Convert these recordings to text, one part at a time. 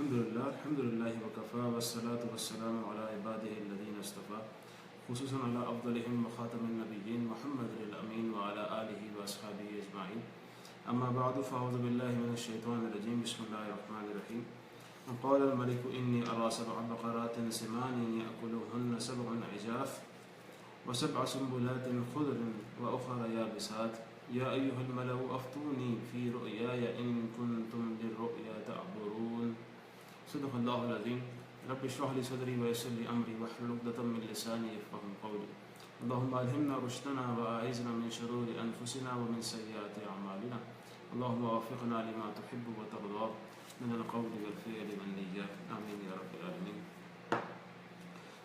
الحمد للہ وکفا والصلاة والسلام علی عباده الذین اصطفى خصوصاً علی افضلهم وخاتم النبیین محمد الامین وعلی آلہ واصحابہ اجمعین اما بعد فاعوذ باللہ من الشیطان الرجیم بسم اللہ الرحمن الرحیم قال الملك انی ارى سبع بقرات سمان یأکلهن سبع عجاف وسبع سنبلات خضر وأخر يابسات يا أيها الملأ أفتوني في رؤياي إن كنتم للرؤيا تعبرون صدق الله العظيم رب اشرح لي صدري ويسر لي أمري واحلل عقدة من لساني يفقهوا قولي اللهم ألهمنا رشدنا وأعذنا من شرور أنفسنا ومن سيئات أعمالنا اللهم وفقنا لما تحب وترضى من القول والفعل والنيات آمين يا رب العالمين۔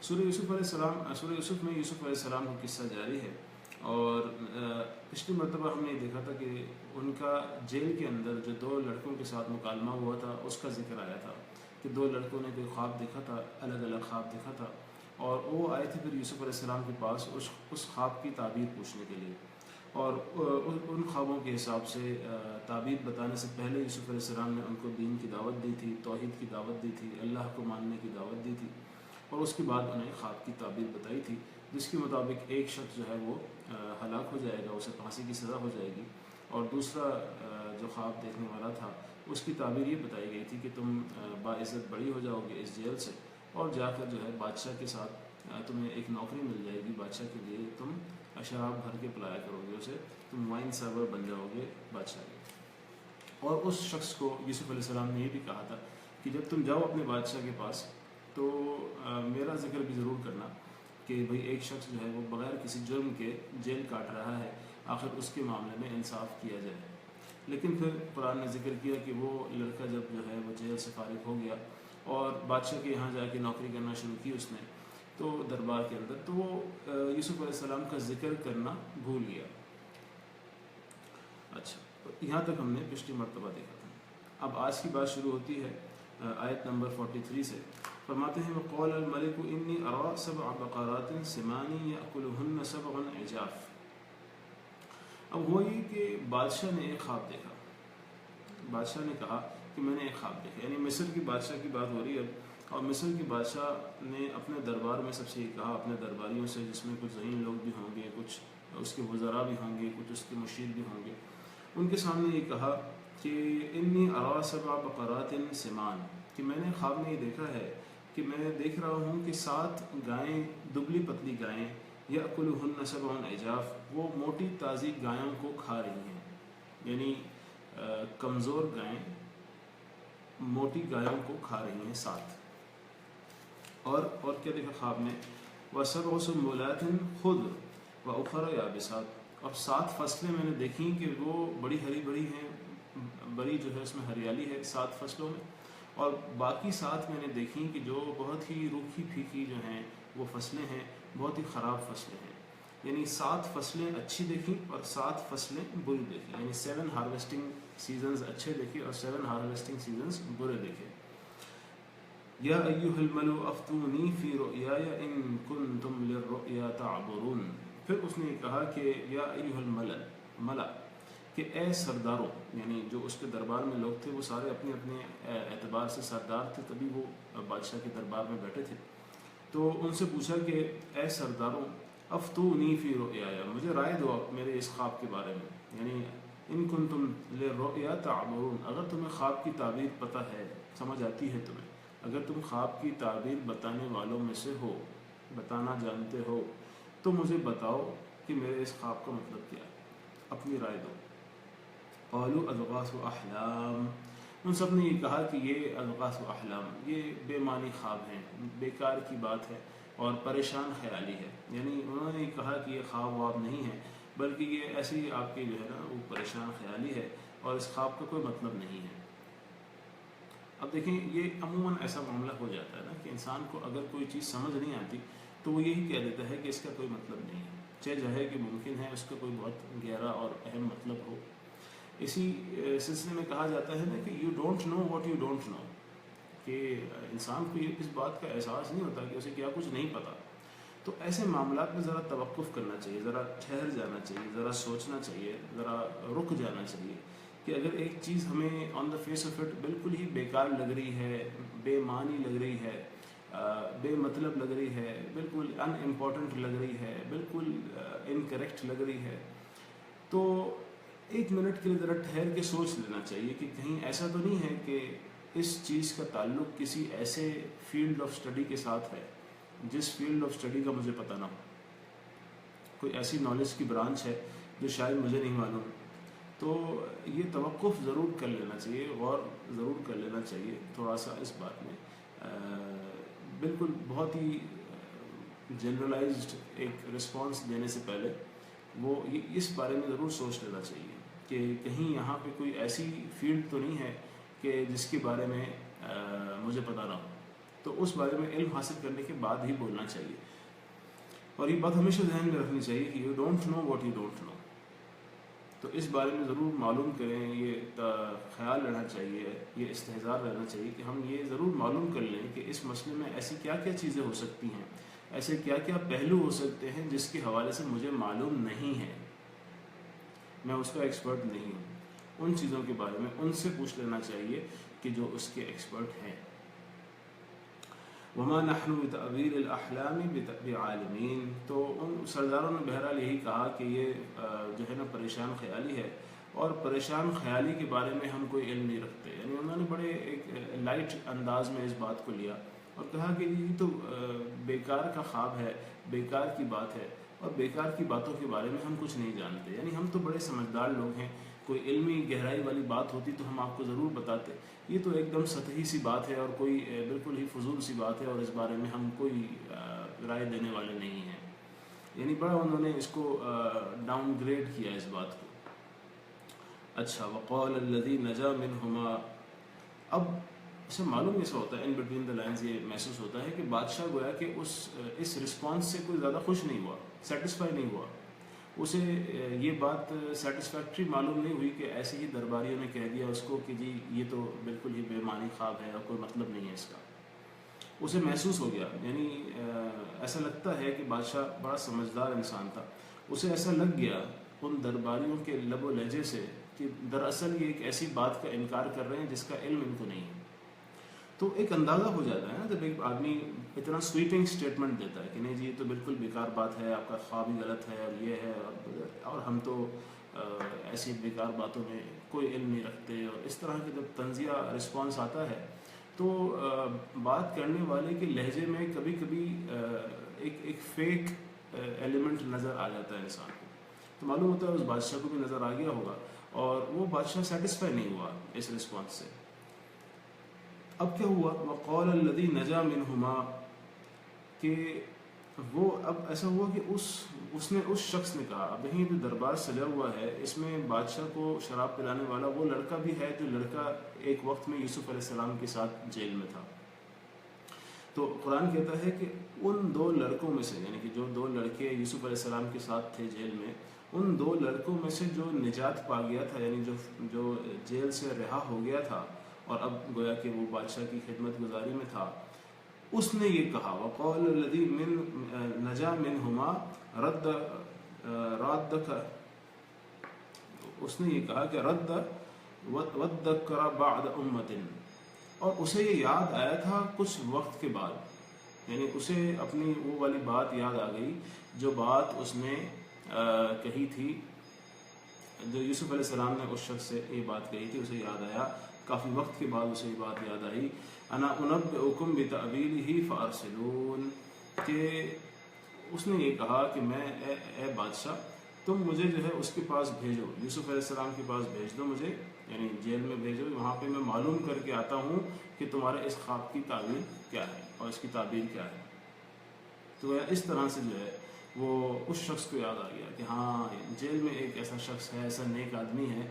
سورہ یوسف علیہ السلام، سورہ یوسف میں یوسف علیہ السلام کا قصہ جاری ہے، اور پچھلی مرتبہ ہم نے دیکھا تھا کہ ان کا جیل کے اندر جو دو لڑکوں کے ساتھ مکالمہ ہوا تھا اس کا ذکر آیا تھا کہ دو لڑکوں نے کوئی خواب دیکھا تھا، الگ الگ خواب دیکھا تھا، اور وہ آئے تھے پھر یوسف علیہ السلام کے پاس اس خواب کی تعبیر پوچھنے کے لیے، اور ان خوابوں کے حساب سے تعبیر بتانے سے پہلے یوسف علیہ السلام نے ان کو دین کی دعوت دی تھی، توحید کی دعوت دی تھی، اللہ کو ماننے کی دعوت دی تھی، اور اس کے بعد انہیں خواب کی تعبیر بتائی تھی جس کے مطابق ایک شخص جو ہے وہ ہلاک ہو جائے گا، اسے پھانسی کی سزا ہو جائے گی، اور دوسرا جو خواب دیکھنے والا تھا اس کی تعبیر یہ بتائی گئی تھی کہ تم باعزت بڑی ہو جاؤ گے اس جیل سے، اور جا کر جو ہے بادشاہ کے ساتھ تمہیں ایک نوکری مل جائے گی، بادشاہ کے لیے تم شراب بھر کے پلایا کرو گے اسے، تم وائن سرور بن جاؤ گے بادشاہ کے۔ اور اس شخص کو یوسف علیہ السلام نے یہ بھی کہا تھا کہ جب تم جاؤ اپنے بادشاہ کے پاس تو میرا ذکر بھی ضرور کرنا کہ بھئی ایک شخص جو ہے وہ بغیر کسی جرم کے جیل کاٹ رہا ہے، آخر اس کے معاملے میں انصاف کیا جائے۔ لیکن پھر قرآن نے ذکر کیا کہ وہ لڑکا جب جو ہے وہ جیل سے فارغ ہو گیا اور بادشاہ کے یہاں جا کے نوکری کرنا شروع کی اس نے، تو دربار کے اندر، تو وہ یوسف علیہ السلام کا ذکر کرنا بھول گیا۔ اچھا، یہاں تک ہم نے پچھلی مرتبہ دیکھا تھا۔ اب آج کی بات شروع ہوتی ہے آیت نمبر 43 سے۔ فرماتے ہیں وَقَالَ الْمَلِكُ إِنِّي أَرَىٰ سَبْعَ بَقَرَاتٍ سِمَانٍ يَأْكُلُهُنَّ سَبْعٌ عِجَافٌ۔ اب ہوا یہ کہ بادشاہ نے ایک خواب دیکھا، بادشاہ نے کہا کہ میں نے ایک خواب دیکھا، یعنی مصر کی بادشاہ کی بات ہو رہی ہے، اور مصر کی بادشاہ نے اپنے دربار میں سب سے یہ کہا، اپنے درباریوں سے جس میں کچھ ذہین لوگ بھی ہوں گے، کچھ اس کے وزراء بھی ہوں گے، کچھ اس کے مشیر بھی ہوں گے، ان کے سامنے یہ کہا کہ انی ارا سبع بقرات سمان، کہ میں نے خواب میں یہ دیکھا ہے کہ میں دیکھ رہا ہوں کہ 7 گائیں، دبلی پتلی گائیں، یأکلہن سبع عجاف، وہ موٹی تازی گایوں کو کھا رہی ہیں، یعنی کمزور گائیں موٹی گایوں کو کھا رہی ہیں 7۔ اور کیا دیکھا خواب میں، وَسَبْعُ سُنبُلَاتٍ خُضْرٌ وَأُخَرَ يَابِسَاتٍ، اور 7 فصلیں میں نے دیکھی کہ وہ بڑی ہری بڑی ہیں، بڑی جو ہے اس میں ہریالی ہے 7 فصلوں میں، اور باقی 7 میں نے دیکھی کہ جو بہت ہی روکھی پھیکی جو ہیں وہ فصلیں ہیں، بہت ہی خراب فصلیں ہیں، یعنی 7 فصلیں اچھی دیکھی اور 7 فصلیں بری دیکھی، یعنی 7 ہارویسٹنگ سیزنز اچھے دیکھے اور 7 ہارویسٹنگ سیزنز برے دیکھے۔ یا ایھا الملأ افتونی فی رؤیای ان کنتم للرؤیا تعبرون، پھر اس نے یہ کہا کہ یا ایھا الملأ، کہ اے سرداروں، یعنی جو اس کے دربار میں لوگ تھے وہ سارے اپنے اپنے اعتبار سے سردار تھے، تبھی وہ بادشاہ کے دربار میں بیٹھے تھے، تو ان سے پوچھا کہ اے سرداروں افتونی فی رؤیایا، مجھے رائے دو میرے اس خواب کے بارے میں، یعنی ان کنتم للرؤیا تعبرون، اگر تمہیں خواب کی تعبیر پتہ ہے، سمجھ آتی ہے تمہیں، اگر تم خواب کی تعبیر بتانے والوں میں سے ہو، بتانا جانتے ہو، تو مجھے بتاؤ کہ میرے اس خواب کا مطلب کیا ہے، اپنی رائے دو۔ قالوا اضغاث احلام، ان سب نے یہ کہا کہ یہ اضغاث احلام، یہ بے معنی خواب ہیں، بیکار کی بات ہے اور پریشان خیالی ہے، یعنی انہوں نے یہ کہا کہ یہ خواب واب نہیں ہے، بلکہ یہ ایسی آپ کی جو ہے نا وہ پریشان خیالی ہے، اور اس خواب کا کوئی مطلب نہیں ہے۔ اب دیکھیں یہ عموماً ایسا معاملہ ہو جاتا ہے نا کہ انسان کو اگر کوئی چیز سمجھ نہیں آتی تو وہ یہی کہہ دیتا ہے کہ اس کا کوئی مطلب نہیں ہے، چاہے جو ہے کہ ممکن ہے اس کا کوئی بہت گہرا اور اہم مطلب ہو۔ اسی سلسلے میں کہا جاتا ہے نا کہ you don't know what you don't know, کہ انسان کو یہ اس بات کا احساس نہیں ہوتا کہ اسے کیا کچھ نہیں پتہ، تو ایسے معاملات میں ذرا توقف کرنا چاہیے، ذرا ٹھہر جانا چاہیے، ذرا سوچنا چاہیے، ذرا رک جانا چاہیے کہ اگر ایک چیز ہمیں آن دا فیس آف اٹ بالکل ہی بیکار لگ رہی ہے، بے معنی لگ رہی ہے، بے مطلب لگ رہی ہے، بالکل ان امپورٹنٹ لگ رہی ہے، بالکل انکریکٹ لگ رہی ہے، تو ایک منٹ کے لیے ذرا ٹھہر کے سوچ لینا چاہیے کہ کہیں ایسا تو نہیں ہے کہ اس چیز کا تعلق کسی ایسے فیلڈ آف اسٹڈی کے ساتھ ہے جس فیلڈ آف اسٹڈی کا مجھے پتہ نہ ہو، کوئی ایسی نالج کی برانچ ہے جو شاید مجھے نہیں معلوم. تو یہ توقف ضرور کر لینا چاہیے، غور ضرور کر لینا چاہیے تھوڑا سا اس بات میں. بالکل بہت ہی جنرلائزڈ ایک رسپانس دینے سے پہلے وہ اس بارے میں ضرور سوچ لینا چاہیے کہ کہیں یہاں پہ کوئی ایسی فیلڈ تو نہیں ہے کہ جس کے بارے میں مجھے پتہ نہ ہو. تو اس بارے میں علم حاصل کرنے کے بعد ہی بولنا چاہیے. اور یہ بات ہمیشہ ذہن میں رکھنی چاہیے کہ you don't know what you don't know. تو اس بارے میں ضرور معلوم کریں، یہ خیال رہنا چاہیے، یہ استحضار رہنا چاہیے کہ ہم یہ ضرور معلوم کر لیں کہ اس مسئلے میں ایسی کیا کیا چیزیں ہو سکتی ہیں، ایسے کیا کیا پہلو ہو سکتے ہیں جس کے حوالے سے مجھے معلوم نہیں ہے، میں اس کا ایکسپرٹ نہیں ہوں. ان چیزوں کے بارے میں ان سے پوچھ لینا چاہیے کہ جو اس کے ایکسپرٹ ہیں. وما نحن بتأویل الاحلام بعالمین. تو ان سرداروں نے بہرحال یہی کہا کہ یہ جو ہے نا پریشان خیالی ہے، اور پریشان خیالی کے بارے میں ہم کوئی علم نہیں رکھتے. یعنی انہوں نے بڑے ایک لائٹ انداز میں اس بات کو لیا اور کہا کہ یہ تو بیکار کا خواب ہے، بیکار کی بات ہے، اور بیکار کی باتوں کے بارے میں ہم کچھ نہیں جانتے. یعنی ہم تو بڑے سمجھدار لوگ ہیں، کوئی علمی گہرائی والی بات ہوتی تو ہم آپ کو ضرور بتاتے. یہ تو ایک دم سطحی سی بات ہے اور کوئی بالکل ہی فضول سی بات ہے، اور اس بارے میں ہم کوئی رائے دینے والے نہیں ہیں. یعنی بڑا انہوں نے اس کو ڈاؤن گریڈ کیا اس بات کو. اچھا، وقال الذی نجا منہما. اب اسے معلوم ایسا ہوتا ہے، ان بٹوین دا لائنز یہ محسوس ہوتا ہے کہ بادشاہ گویا کہ اس رسپانس سے کوئی زیادہ خوش نہیں ہوا، سیٹسفائی نہیں ہوا. اسے یہ بات سیٹسفیکٹری معلوم نہیں ہوئی کہ ایسے ہی درباریوں نے کہہ دیا اس کو کہ جی یہ تو بالکل ہی بے معنی خواب ہے اور کوئی مطلب نہیں ہے اس کا. اسے محسوس ہو گیا، یعنی ایسا لگتا ہے کہ بادشاہ بڑا سمجھدار انسان تھا. اسے ایسا لگ گیا ان درباریوں کے لب و لہجے سے کہ دراصل یہ ایک ایسی بات کا انکار کر رہے ہیں جس کا علم ان کو نہیں ہے. تو ایک اندازہ ہو جاتا ہے نا جب ایک آدمی اتنا سویپنگ سٹیٹمنٹ دیتا ہے کہ نہیں جی یہ تو بالکل بیکار بات ہے، آپ کا خواب ہی غلط ہے اور یہ ہے اور ہم تو ایسی بیکار باتوں میں کوئی علم نہیں رکھتے. اور اس طرح کے جب طنزیہ رسپانس آتا ہے تو بات کرنے والے کے لہجے میں کبھی کبھی ایک فیک ایلیمنٹ نظر آ جاتا ہے انسان کو. تو معلوم ہوتا ہے اس بادشاہ کو بھی نظر آ گیا ہوگا اور وہ بادشاہ سیٹسفائی نہیں ہوا اس رسپانس سے. اب کیا ہوا؟ وقال الذی نجا منہما، کہ وہ اب ایسا ہوا کہ اس نے اس شخص نے کہا. اب یہیں جو دربار سجا ہوا ہے اس میں بادشاہ کو شراب پلانے والا وہ لڑکا بھی ہے جو لڑکا ایک وقت میں یوسف علیہ السلام کے ساتھ جیل میں تھا. تو قرآن کہتا ہے کہ ان دو لڑکوں میں سے، یعنی کہ جو دو لڑکے یوسف علیہ السلام کے ساتھ تھے جیل میں، ان دو لڑکوں میں سے جو نجات پا گیا تھا، یعنی جو جیل سے رہا ہو گیا تھا اور اب گویا کہ وہ بادشاہ کی خدمت گزاری میں تھا، اس نے یہ کہا وقال الذی نجا منہما رادک، اس نے یہ کہا کہ رد وذکر بعد امت، اور اسے یہ یاد آیا تھا کچھ وقت کے بعد. یعنی اسے اپنی وہ والی بات یاد آ گئی جو بات اس نے کہی تھی، جو یوسف علیہ السلام نے اس شخص سے یہ بات کہی تھی. اسے یاد آیا کافی وقت کے بعد، اسے یہ بات یاد آئی انا انبئکم بتأویلہ فارسلون، کہ اس نے یہ کہا کہ میں اے بادشاہ تم مجھے جو ہے اس کے پاس بھیجو، یوسف علیہ السلام کے پاس بھیج دو مجھے، یعنی جیل میں بھیجو، وہاں پہ میں معلوم کر کے آتا ہوں کہ تمہارے اس خواب کی تعبیر کیا ہے اور اس کی تعبیر کیا ہے. تو اس طرح سے جو ہے وہ اس شخص کو یاد آ گیا کہ ہاں جیل میں ایک ایسا شخص ہے، ایسا نیک آدمی ہے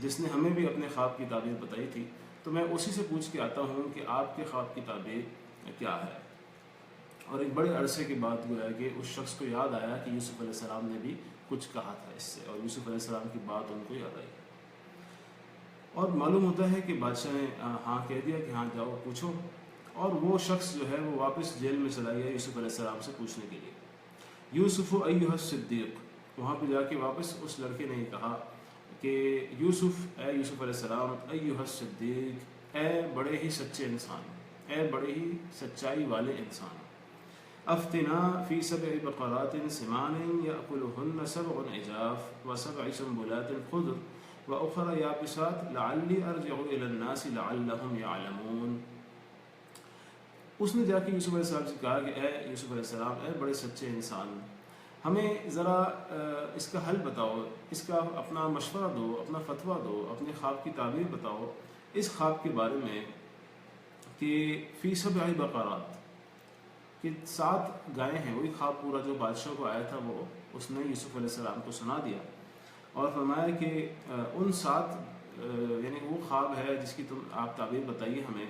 جس نے ہمیں بھی اپنے خواب کی تعبیر بتائی تھی. تو میں اسی سے پوچھ کے آتا ہوں کہ آپ کے خواب کی تعبیر کیا ہے. اور ایک بڑے عرصے کے بعد گویا کہ اس شخص کو یاد آیا کہ یوسف علیہ السلام نے بھی کچھ کہا تھا اس سے، اور یوسف علیہ السلام کی بات ان کو یاد آئی. اور معلوم ہوتا ہے کہ بادشاہ نے ہاں کہہ دیا کہ ہاں جاؤ پوچھو، اور وہ شخص جو ہے وہ واپس جیل میں چلا گیا یوسف علیہ السلام سے پوچھنے کے لیے. یوسف ایھا الصدیق، وہاں پہ جا کے واپس اس لڑکے نے یہ کہا کہ یوسف علیہ السلام ایھا الصدیق، اے بڑے ہی سچے انسان، اے بڑے ہی سچائی والے انسان، افتنا فی 7 بقرات سمان یأکلہن 7 عجاف و7 سنبلات خضر وأخر یابسات لعلی ارجع الی الناس لعلہم یعلمون۔ اس نے جا کے یوسف علیہ السلام سے کہا کہ اے یوسف علیہ السلام، اے بڑے سچے انسان، ہمیں ذرا اس کا حل بتاؤ، اس کا اپنا مشورہ دو، اپنا فتویٰ دو، اپنے خواب کی تعبیر بتاؤ اس خواب کے بارے میں کہ فی 7 بقرات، کہ 7 گائے ہیں۔ وہی خواب پورا جو بادشاہ کو آیا تھا وہ اس نے یوسف علیہ السلام کو سنا دیا اور فرمایا کہ ان 7 یعنی وہ خواب ہے جس کی تم آپ تعبیر بتائیے ہمیں،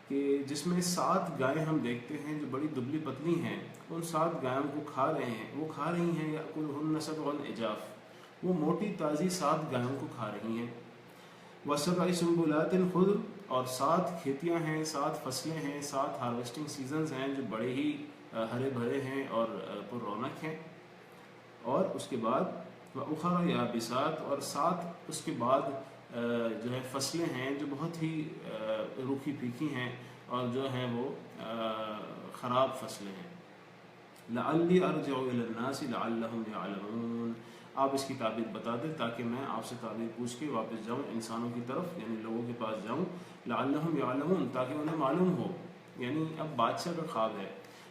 کہ جس میں 7 گائیں ہم دیکھتے ہیں جو بڑی دبلی پتلی ہیں، ان 7 گایوں کو کھا رہے ہیں، وہ کھا رہی ہیں یأکلہن 7 عجاف، وہ موٹی تازی 7 گایوں کو کھا رہی ہیں، و7 سنبلات خضر، اور 7 کھیتیاں ہیں، 7 فصلیں ہیں، 7 ہارویسٹنگ سیزنز ہیں جو بڑے ہی ہرے بھرے ہیں اور پر رونق ہیں، اور اس کے بعد وأخر یابسات، اور 7 اس کے بعد جو ہے فصلیں ہیں جو بہت ہی روکھی پھیکی ہیں اور جو ہیں وہ خراب فصلیں ہیں۔ لعلی ارجع الی الناس لعلہم یعلمون، آپ اس کی تعبیر بتا دیں تاکہ میں آپ سے تعبیر پوچھ کے واپس جاؤں انسانوں کی طرف، یعنی لوگوں کے پاس جاؤں، لعلہم یعلمون، تاکہ انہیں معلوم ہو۔ یعنی اب بادشاہ کا خواب ہے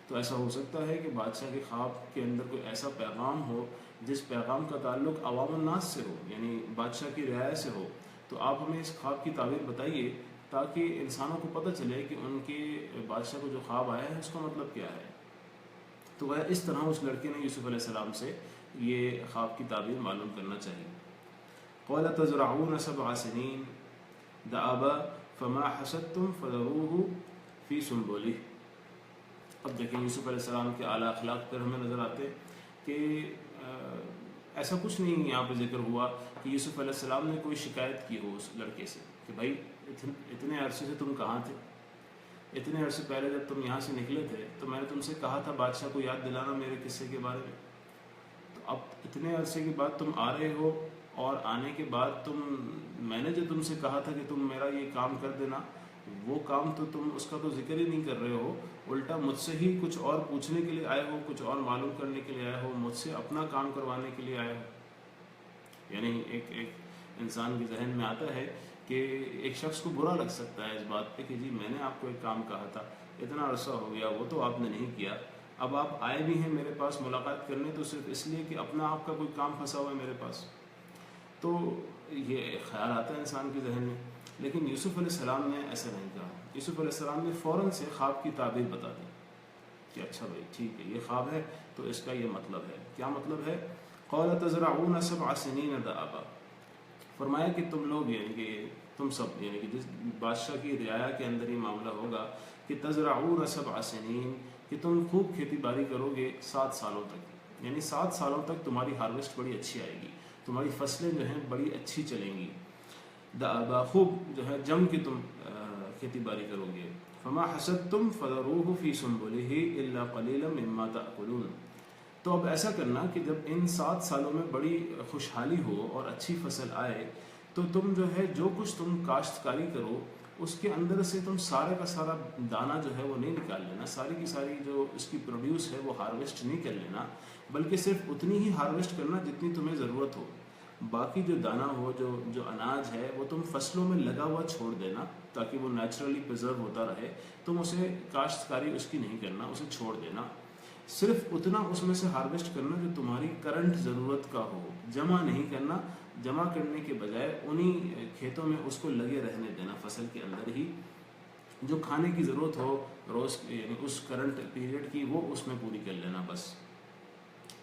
تو ایسا ہو سکتا ہے کہ بادشاہ کے خواب کے اندر کوئی ایسا پیغام ہو جس پیغام کا تعلق عوام الناس سے ہو، یعنی بادشاہ کی رعایا سے ہو، تو آپ ہمیں اس خواب کی تعبیر بتائیے تاکہ انسانوں کو پتہ چلے کہ ان کے بادشاہ کو جو خواب آیا ہے اس کا مطلب کیا ہے۔ تو وہ اس طرح اس لڑکے نے یوسف علیہ السلام سے یہ خواب کی تعبیر معلوم کرنا چاہیے۔ قال تزرعون 7 سنین دأبا فما حصدتم فذروه فی سنبلہ۔ اب دیکھیں یوسف علیہ السلام کے اعلیٰ اخلاق پر ہمیں نظر آتے کہ ایسا کچھ نہیں یہاں پہ ذکر ہوا کہ یوسف علیہ السلام نے کوئی شکایت کی ہو اس لڑکے سے کہ بھائی اتنے عرصے سے تم کہاں تھے، اتنے عرصے پہلے جب تم یہاں سے نکلے تھے تو میں نے تم سے کہا تھا بادشاہ کو یاد دلانا میرے قصے کے بارے میں، تو اب اتنے عرصے کے بعد تم آ رہے ہو اور آنے کے بعد میں نے جو تم سے کہا تھا کہ تم میرا یہ کام کر دینا، وہ کام تو تم اس کا تو ذکر ہی نہیں کر رہے ہو، الٹا مجھ سے ہی کچھ اور پوچھنے کے لیے آئے ہو، کچھ اور معلوم کرنے کے لیے آئے ہو، مجھ سے اپنا کام کروانے کے لیے آئے ہو۔ یعنی ایک انسان کے ذہن میں آتا ہے کہ ایک شخص کو برا لگ سکتا ہے اس بات پہ کہ جی میں نے آپ کو ایک کام کہا تھا، اتنا عرصہ ہو گیا، وہ تو آپ نے نہیں کیا، اب آپ آئے بھی ہیں میرے پاس ملاقات کرنے تو صرف اس لیے کہ اپنا آپ کا کوئی کام پھنسا ہوا ہے میرے پاس۔ تو یہ خیال آتا ہے انسان کے ذہن میں، لیکن یوسف علیہ السلام نے ایسا نہیں کہا۔ یوسف علیہ السلام نے فوراً سے خواب کی تعبیر بتا دی کہ اچھا بھائی ٹھیک ہے، یہ خواب ہے تو اس کا یہ مطلب ہے۔ کیا مطلب ہے؟ قال تزرعون 7 سنین دأبا، فرمایا کہ تم لوگ یعنی کہ تم سب یعنی کہ جس بادشاہ کی رعایا کے اندر یہ معاملہ ہوگا کہ تزرعون 7 سنین، کہ تم خوب کھیتی باڑی کرو گے 7 سالوں تک، یعنی 7 سالوں تک تمہاری ہارویسٹ بڑی اچھی آئے گی، تمہاری فصلیں جو ہیں بڑی اچھی چلیں گی، دأبا خوب جو ہے جم کے تم کھیتی باڑی کرو گے۔ فما حصدتم فذروه فی سنبلہ الا قلیلا مما تأکلون، تو اب ایسا کرنا کہ جب ان 7 سالوں میں بڑی خوشحالی ہو اور اچھی فصل آئے تو تم جو ہے جو کچھ تم کاشتکاری کرو اس کے اندر سے تم سارے کا سارا دانہ جو ہے وہ نہیں نکال لینا، ساری کی ساری جو اس کی پروڈیوس ہے وہ ہارویسٹ نہیں کر لینا، بلکہ صرف اتنی ہی ہارویسٹ کرنا جتنی تمہیں ضرورت ہو، باقی جو دانہ ہو جو اناج ہے وہ تم فصلوں میں لگا ہوا چھوڑ دینا تاکہ وہ نیچرلی پریزرو ہوتا رہے، تم اسے کاشتکاری اس کی نہیں کرنا، اسے چھوڑ دینا، صرف اتنا اس میں سے ہارویسٹ کرنا جو تمہاری کرنٹ ضرورت کا ہو، جمع نہیں کرنا، جمع کرنے کے بجائے انہی کھیتوں میں اس کو لگے رہنے دینا، فصل کے اندر ہی جو کھانے کی ضرورت ہو روز یعنی اس کرنٹ پیریڈ کی وہ اس میں پوری کر لینا بس۔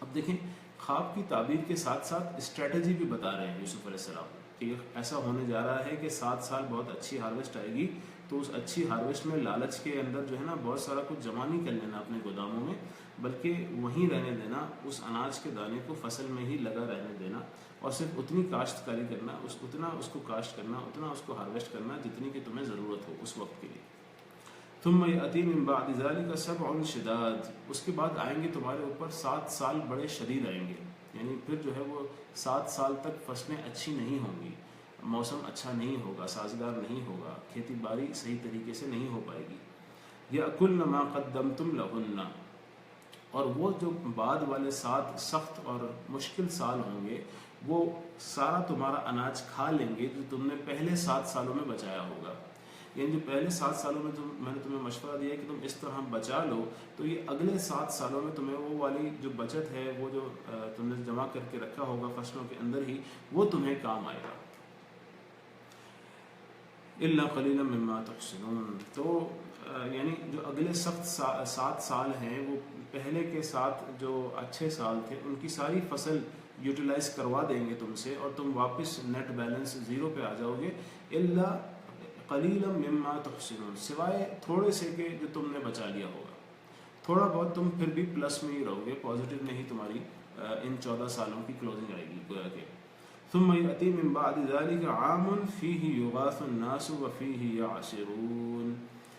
اب دیکھیں خواب کی تعبیر کے ساتھ ساتھ اسٹریٹجی بھی بتا رہے ہیں یوسف علیہ السلام کہ ایسا ہونے جا رہا ہے کہ 7 سال بہت اچھی ہارویسٹ آئے گی، تو اس اچھی ہارویسٹ میں لالچ کے اندر جو ہے نا بہت سارا کچھ جمع نہیں کر لینا اپنے گوداموں میں، بلکہ وہیں رہنے دینا، اس اناج کے دانے کو فصل میں ہی لگا رہنے دینا اور صرف اتنی کاشتکاری کرنا، اتنا اس کو کاشت کرنا، اتنا اس کو ہارویسٹ کرنا جتنی کہ تمہیں ضرورت ہو اس وقت کے لیے۔ ثم یأتی من بعد ذلك 7 شداد، اس کے بعد آئیں گے تمہارے اوپر 7 سال بڑے شدید آئیں گے، یعنی پھر جو ہے وہ 7 سال تک فصلیں اچھی نہیں ہوں گی، موسم اچھا نہیں ہوگا، سازگار نہیں ہوگا، کھیتی باڑی صحیح طریقے سے نہیں ہو پائے گی۔ یأکلن ما قدمتم لہن، اور وہ جو بعد والے 7 سخت اور مشکل سال ہوں گے وہ سارا تمہارا اناج کھا لیں گے جو تم نے پہلے 7 سالوں میں بچایا ہوگا۔ یعنی جو پہلے 7 سالوں میں میں نے تمہیں مشورہ دیا کہ تم اس طرح بچا لو، تو یہ اگلے 7 سالوں میں تمہیں وہ والی جو بچت ہے، وہ جو تم نے جمع کر کے رکھا ہوگا فصلوں کے اندر ہی، وہ تمہیں کام آئے گا۔ الا قلیلا مما تحسنون، تو یعنی جو اگلے سخت 7 سال ہیں وہ پہلے کے 7 جو اچھے سال تھے ان کی ساری فصل یوٹیلائز کروا دیں گے تم سے، اور تم واپس نیٹ بیلنس 0 پہ آ جاؤ گے۔ الا قلیلا مما تحسنون، سوائے تھوڑے سے کہ جو تم نے بچا لیا ہوگا، تھوڑا بہت تم پھر بھی پلس میں ہی رہو گے، پازیٹیو میں ہی تمہاری ان 14 سالوں کی کلوزنگ آئے گی گویا کہ۔ ثم یأتی من بعد ذلك عام فیہ یغاث الناس وفیہ یعصرون،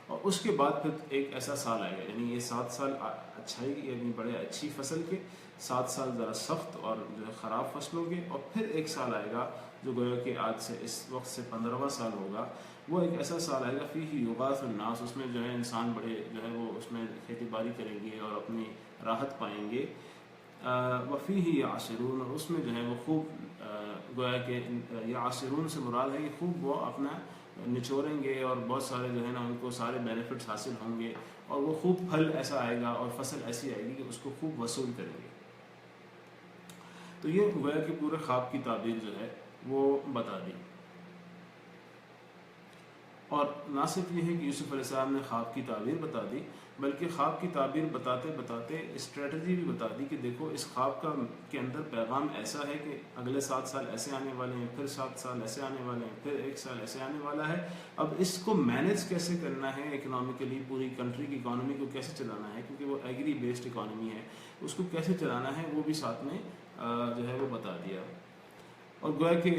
اور اس کے بعد پھر ایک ایسا سال آئے گا، یعنی یہ 7 سال اچھائی یعنی بڑے اچھی فصل کے، 7 سال ذرا سخت اور جو ہے خراب فصلوں کے، اور پھر ایک سال آئے گا جو گویا کہ آج سے اس وقت سے 15واں سال ہوگا، وہ ایک ایسا سال آئے گا فیہ یغاث الناس، اس میں جو ہے انسان بڑے جو ہے وہ اس میں کھیتی باڑی کریں گے اور اپنی راحت پائیں گے۔ وفیہ یعصرون، اور اس میں جو ہے وہ خوب گویا کہ یعصرون سے مراد ہے کہ خوب وہ اپنا نچوڑیں گے، اور بہت سارے جو ہے نا ان کو سارے بینیفٹس حاصل ہوں گے، اور وہ خوب پھل ایسا آئے گا اور فصل ایسی آئے گی کہ اس کو خوب وصول کریں گے۔ تو یہ گویا کہ پورے خواب کی تعبیر جو ہے وہ بتا دی، اور نہ صرف یہ ہے کہ یوسف علیہ السلام نے خواب کی تعبیر بتا دی، بلکہ خواب کی تعبیر بتاتے بتاتے اسٹریٹجی بھی بتا دی کہ دیکھو اس خواب کے اندر پیغام ایسا ہے کہ اگلے 7 سال ایسے آنے والے ہیں، پھر 7 سال ایسے آنے والے ہیں، پھر 1 سال ایسے آنے والا ہے۔ اب اس کو مینیج کیسے کرنا ہے اکنامکلی، پوری کنٹری کی اکانومی کو کیسے چلانا ہے، کیونکہ وہ ایگری بیسڈ اکانومی ہے، اس کو کیسے چلانا ہے وہ بھی ساتھ میں جو ہے وہ بتا دیا۔ اور گویا کہ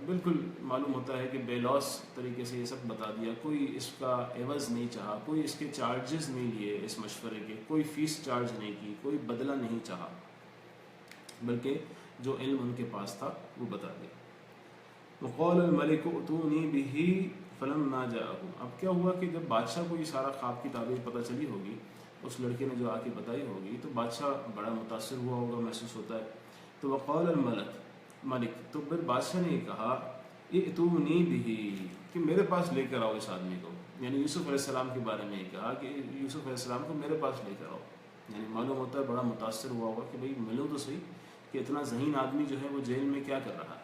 بالکل معلوم ہوتا ہے کہ بے لوس طریقے سے یہ سب بتا دیا، کوئی اس کا عوض نہیں چاہا، کوئی اس کے چارجز نہیں لیے اس مشورے کے، کوئی فیس چارج نہیں کی، کوئی بدلہ نہیں چاہا، بلکہ جو علم ان کے پاس تھا وہ بتا دیا۔ وقال الملک ائتونی بہ فلما جاءہ، اب کیا ہوا کہ جب بادشاہ کو یہ سارا خواب کی تعبیر پتہ چلی ہوگی، اس لڑکے نے جو آ کے بتائی ہوگی، تو بادشاہ بڑا متاثر ہوا ہوگا، محسوس ہوتا ہے۔ تو وقال ملک، تو پھر بادشاہ نے یہ کہا ائتونی بہ، کہ میرے پاس لے کر آؤ اس آدمی کو، یعنی یوسف علیہ السلام کے بارے میں یہ کہا کہ یوسف علیہ السلام کو میرے پاس لے کر آؤ، یعنی معلوم ہوتا ہے بڑا متاثر ہوا ہوگا کہ بھئی ملو تو صحیح کہ اتنا ذہین آدمی جو ہے وہ جیل میں کیا کر رہا ہے۔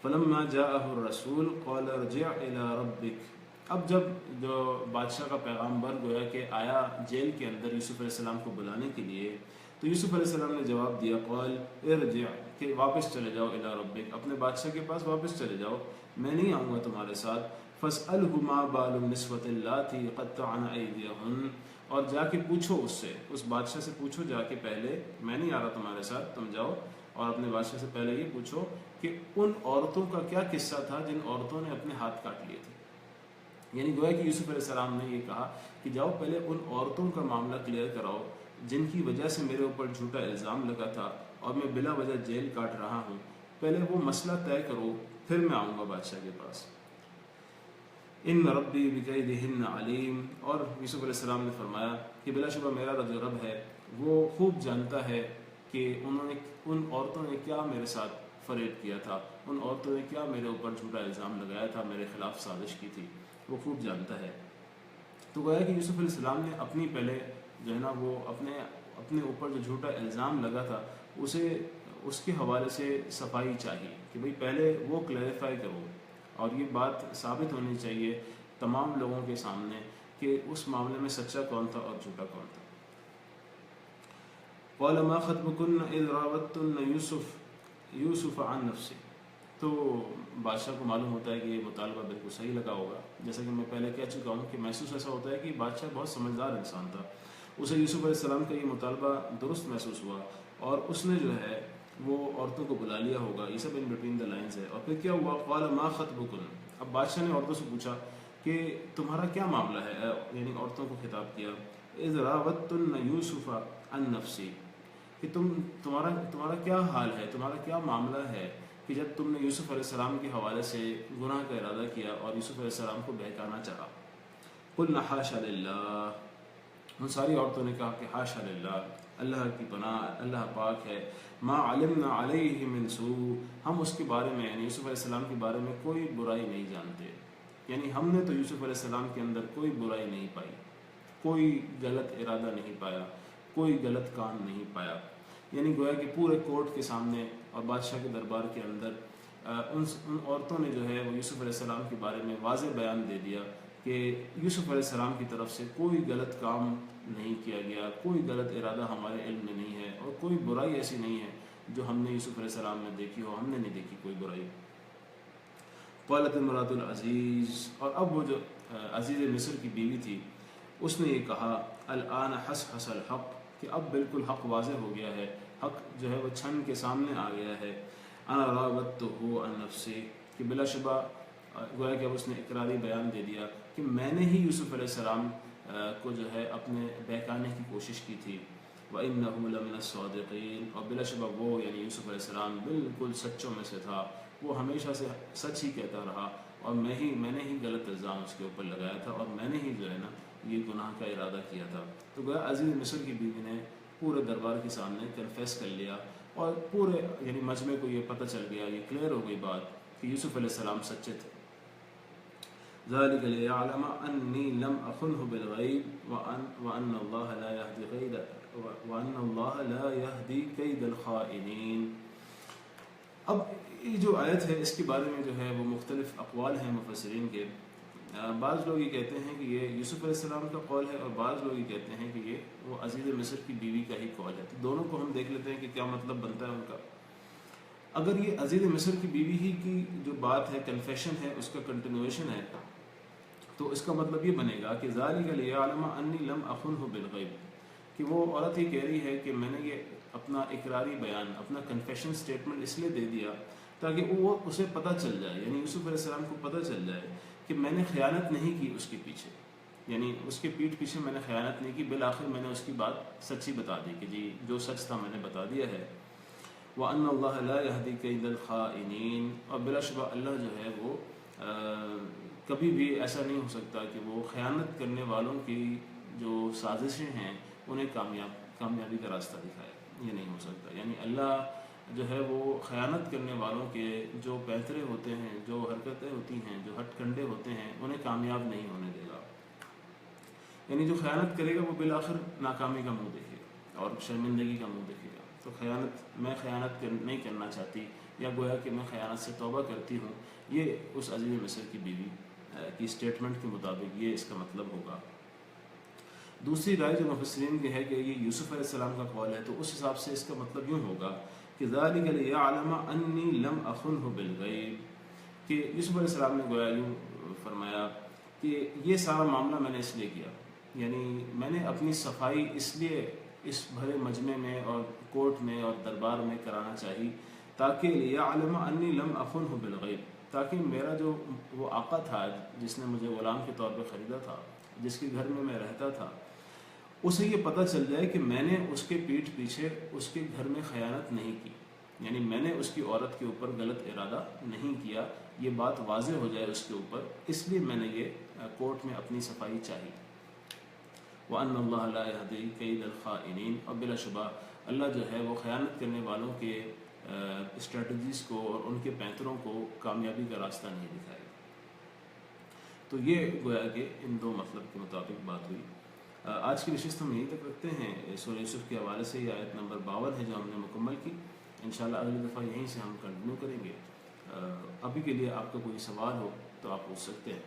فلما جاءہ الرسول قال ارجع الى ربک، اب جب جو بادشاہ کا پیغامبر گویا کہ آیا جیل کے اندر یوسف علیہ السلام کو بلانے کے لیے، تو یوسف علیہ السلام نے جواب دیا قال ارجع، کہ واپس چلے جاؤ الى ربک، اپنے بادشاہ کے پاس واپس چلے جاؤ، میں نہیں آؤں گا تمہارے ساتھ۔ فاسألہ ما بال النسوة اللاتي قطعن ایدیہن، اور جا کے پوچھو اس سے، اس بادشاہ سے پوچھو جا کے پہلے، میں نہیں آ رہا تمہارے ساتھ، تم جاؤ اور اپنے بادشاہ سے پہلے یہ پوچھو کہ ان عورتوں کا کیا قصہ تھا جن عورتوں نے اپنے ہاتھ کاٹ لیے تھے۔ یعنی گویا کہ یوسف علیہ السلام نے یہ کہا کہ جاؤ پہلے ان عورتوں کا معاملہ کلیئر کراؤ جن کی وجہ سے میرے اوپر جھوٹا الزام لگا تھا اور میں بلا وجہ جیل کاٹ رہا ہوں، پہلے وہ مسئلہ طے کرو، پھر میں آؤں گا بادشاہ کے پاس۔ ان ربی بکیدہن علیم، اور یوسف علیہ السلام نے فرمایا کہ بلا شبہ میرا جو رب ہے وہ خوب جانتا ہے کہ ان عورتوں نے کیا میرے ساتھ فریب کیا تھا، ان عورتوں نے کیا میرے اوپر جھوٹا الزام لگایا تھا، میرے خلاف سازش کی تھی، وہ خوب جانتا ہے۔ تو گویا کہ یوسف علیہ السلام نے اپنی پہلے جو ہے نا وہ اپنے اوپر جو جھوٹا الزام لگا تھا اسے اس کے حوالے سے صفائی چاہیے کہ بھئی پہلے وہ کلیریفائی کرو، اور یہ بات ثابت ہونی چاہیے تمام لوگوں کے سامنے کہ اس معاملے میں سچا کون تھا اور جھوٹا کون تھا۔ قال ما خطبكن اذ راودتن یوسف عن نفسه، تو بادشاہ کو معلوم ہوتا ہے کہ یہ مطالبہ بالکل صحیح لگا ہوگا، جیسا کہ میں پہلے کہہ چکا ہوں کہ محسوس ایسا ہوتا ہے کہ بادشاہ بہت سمجھدار انسان تھا، اسے یوسف علیہ السلام کا یہ مطالبہ درست محسوس ہوا، اور اس نے جو ہے وہ عورتوں کو بلا لیا ہوگا، یہ سب ان بٹوین دا لائنز ہے۔ اور پھر کیا ہوا قال ما خطبكن، اب بادشاہ نے عورتوں سے پوچھا کہ تمہارا کیا معاملہ ہے، یعنی عورتوں کو خطاب کیا، اذ راودتن یوسف عن نفسه، کہ تمہارا کیا حال ہے، تمہارا کیا معاملہ ہے کہ جب تم نے یوسف علیہ السلام کے حوالے سے گناہ کا ارادہ کیا اور یوسف علیہ السلام کو بہکانا چاہا۔ قلنا حاشا للہ، ان ساری عورتوں نے کہا کہ حاشا للہ، اللہ کی پناہ، اللہ پاک ہے، ما علمنا علیہ من سوء، ہم اس کے بارے میں یعنی یوسف علیہ السلام کے بارے میں کوئی برائی نہیں جانتے، یعنی ہم نے تو یوسف علیہ السلام کے اندر کوئی برائی نہیں پائی، کوئی غلط ارادہ نہیں پایا، کوئی غلط کام نہیں پایا۔ یعنی گویا کہ پورے کورٹ کے سامنے اور بادشاہ کے دربار کے اندر ان عورتوں نے جو ہے وہ یوسف علیہ السلام کے بارے میں واضح بیان دے دیا کہ یوسف علیہ السلام کی طرف سے کوئی غلط کام نہیں کیا گیا، کوئی غلط ارادہ ہمارے علم میں نہیں ہے، اور کوئی برائی ایسی نہیں ہے جو ہم نے یوسف علیہ السلام میں دیکھی ہو، ہم نے نہیں دیکھی کوئی برائی۔ قالت امرأۃ العزیز، اور اب وہ جو عزیز مصر کی بیوی تھی اس نے یہ کہا، الآن حصحص الحق، کہ اب بالکل حق واضح ہو گیا ہے، حق جو ہے وہ چھن کے سامنے آ گیا ہے، انا راودتہ عن نفسی، کہ بلا شبہ گویا کہ اب اس نے اقراری بیان دے دیا کہ میں نے ہی یوسف علیہ السلام کو جو ہے اپنے بہکانے کی کوشش کی تھی، وَإِنَّهُ لَمِنَ الصَّادِقِينَ، اور بلا شبہ وہ یعنی یوسف علیہ السلام بالکل سچوں میں سے تھا، وہ ہمیشہ سے سچ ہی کہتا رہا، اور میں نے ہی غلط الزام اس کے اوپر لگایا تھا، اور میں نے ہی جو ہے نا یہ گناہ کا ارادہ کیا تھا۔ تو گویا عزیز مصر کی بیوی نے پورے دربار کے سامنے کنفیس کر لیا، اور پورے یعنی مجمع کو یہ پتہ چل گیا، یہ کلیئر ہو گئی بات کہ یوسف علیہ السلام سچے تھے۔ ذَلِكَ لِيَعْلَمَ أَنِّي لَمْ أَخُنْهُ بِالْغَيْبِ وَأَنَّ اللَّهَ لَا يَهْدِي كَيْدَ الْخَائِنِينَ۔ اب یہ جو آیت ہے اس کے بارے میں جو ہے وہ مختلف اقوال ہیں مفسرین کے۔ بعض لوگ یہ کہتے ہیں کہ یہ یوسف علیہ السلام کا قول ہے، اور بعض لوگ یہ کہتے ہیں کہ یہ وہ عزیز مصر کی بیوی کا ہی قول ہے۔ تو دونوں کو ہم دیکھ لیتے ہیں کہ کیا مطلب بنتا ہے ان کا۔ اگر یہ عزیز مصر کی بیوی ہی کی جو بات ہے، کنفیشن ہے، اس کا کنٹینویشن ہے، تو اس کا مطلب یہ بنے گا کہ ذَلِكَ لِيَعْلَمَ أَنِّي لَمْ أَخُنْهُ بِالْغَيْبِ، کہ وہ عورت یہ کہہ رہی ہے کہ میں نے یہ اپنا اقراری بیان، اپنا کنفیشن سٹیٹمنٹ اس لیے دے دیا تاکہ وہ اسے پتہ چل جائے، یعنی یوسف علیہ السلام کو پتہ چل جائے کہ میں نے خیانت نہیں کی اس کے پیچھے، یعنی اس کے پیٹھ پیچھے میں نے خیانت نہیں کی، بالآخر میں نے اس کی بات سچی بتا دی کہ جی جو سچ تھا میں نے بتا دیا ہے۔ وَأَنَّ اللَّهَ لَا يَهْدِي كَيْدَ الْخَائِنِينَ، اور بلا شبہ اللہ جو ہے وہ کبھی بھی ایسا نہیں ہو سکتا کہ وہ خیانت کرنے والوں کی جو سازشیں ہیں انہیں کامیابی کا راستہ دکھائے، یہ نہیں ہو سکتا۔ یعنی اللہ جو ہے وہ خیانت کرنے والوں کے جو پیترے ہوتے ہیں، جو حرکتیں ہوتی ہیں، جو ہٹ کنڈے ہوتے ہیں، انہیں کامیاب نہیں ہونے دے گا۔ یعنی جو خیانت کرے گا وہ بالآخر ناکامی کا منہ دیکھے گا اور شرمندگی کا منہ دیکھے گا۔ تو میں خیانت نہیں کرنا چاہتی، یا گویا کہ میں خیانت سے توبہ کرتی ہوں، یہ اس عزیز مصر کی بیوی کی سٹیٹمنٹ کے مطابق یہ اس کا مطلب ہوگا۔ دوسری رائے جو مفسرین کی ہے کہ یہ یوسف علیہ السلام کا قول ہے، تو اس حساب سے اس کا مطلب یوں ہوگا کہ ذَلِكَ لِيَعْلَمَ أَنِّي لَمْ أَخُنْهُ بِالْغَيْبِ، کہ یوسف علیہ السلام نے گویا یوں فرمایا کہ یہ سارا معاملہ میں نے اس لیے کیا، یعنی میں نے اپنی صفائی اس لیے اس بھرے مجمع میں اور کورٹ میں اور دربار میں کرانا چاہی تاکہ لِيَعْلَمَ أَنِّي لَمْ أَخُنْهُ بِالْغَيْبِ، تاکہ میرا جو وہ آقا تھا جس نے مجھے غلام کے طور پہ خریدا تھا، جس کے گھر میں رہتا تھا، اسے یہ پتہ چل جائے کہ میں نے اس کے پیٹھ پیچھے اس کے گھر میں خیانت نہیں کی، یعنی میں نے اس کی عورت کے اوپر غلط ارادہ نہیں کیا، یہ بات واضح ہو جائے اس کے اوپر، اس لیے میں نے یہ کورٹ میں اپنی صفائی چاہی۔ وَأَنَّ اللَّهَ لَا يَهْدِي كَيْدَ الْخَائِنِينَ، اور بلا شبہ اللہ جو ہے وہ خیانت کرنے والوں کے اسٹریٹجیز کو اور ان کے پیتروں کو کامیابی کا راستہ نہیں دکھائے گا۔ تو یہ گویا کہ ان دو مطلب کے مطابق بات ہوئی۔ آج کی نشست ہم یہیں تک رکھتے ہیں۔ سورہ یوسف کے حوالے سے یہ آیت نمبر 52 ہے جو ہم نے مکمل کی، انشاءاللہ اگلی دفعہ یہیں سے ہم کنٹینیو کریں گے۔ ابھی کے لیے آپ کا کوئی سوال ہو تو آپ پوچھ سکتے ہیں۔